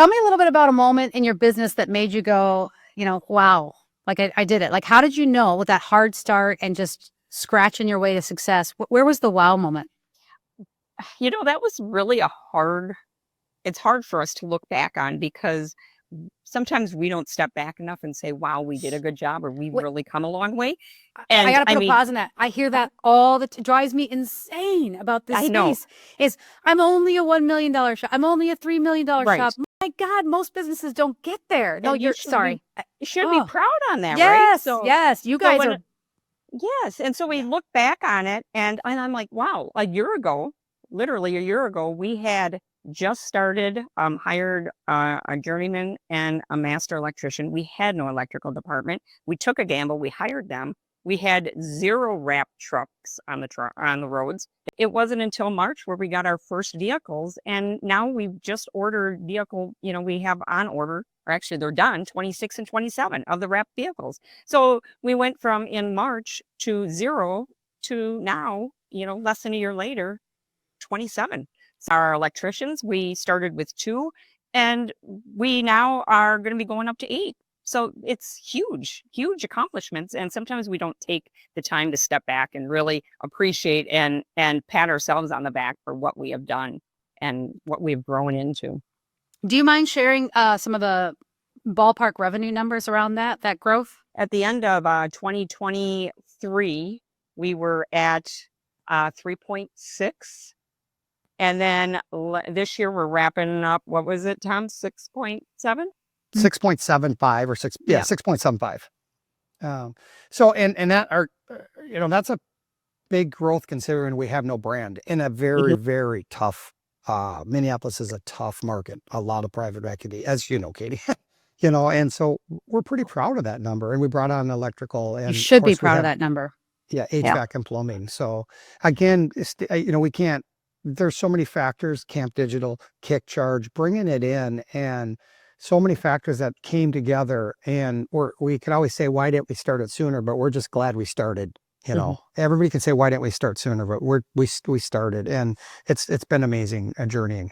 Tell me a little bit about a moment in your business that made you go, wow, like I did it. Like, how did you know with that hard start and just scratching your way to success? Where was the wow moment? That was really it's hard for us to look back on because sometimes we don't step back enough and say, wow, we did a good job or we've Wait, really come a long way. I And got to put a pause on that. I hear that drives me insane about this I know, space is I'm only a $1 million shop. I'm only a $3 million right. shop. My God, most businesses don't get there. No, And you're sorry. you should be Oh, proud on that, right? yes, yes. You So guys are. yes. And so we Yeah. look back on it and I'm like, wow, literally a year ago, we had just started, hired a journeyman and a master electrician. We had no electrical department. We took a gamble. We hired them. We had 0 wrap trucks on the roads. It wasn't until March where we got our first vehicles, and now we've just ordered vehicle. We have on order, or actually they're done, 26 and 27 of the wrapped vehicles. So we went from in March to 0 to now, less than a year later, 27. Our electricians, we started with 2, and we now are going to be going up to 8. So it's huge accomplishments. And sometimes we don't take the time to step back and really appreciate and pat ourselves on the back for what we have done and what we've grown into. Do you mind sharing some of the ballpark revenue numbers around that growth? At the end of 2023, we were at 3.6. And then this year we're wrapping up, what was it, Tom? 6.7? 6.75 or 6, yeah, 6.75. So, and that are, that's a big growth considering we have no brand in a very, very tough, Minneapolis is a tough market, a lot of private equity, as you know, Katie, and so we're pretty proud of that number. And we brought on electrical, and you should be proud of that number. Yeah. HVAC and plumbing. So again, we can't, there's so many factors, Camp Digital, Kick Charge, bringing it in, and so many factors that came together. And we can always say, why didn't we start it sooner? But we're just glad we started. Everybody can say, why didn't we start sooner? But we started, and it's been amazing journeying.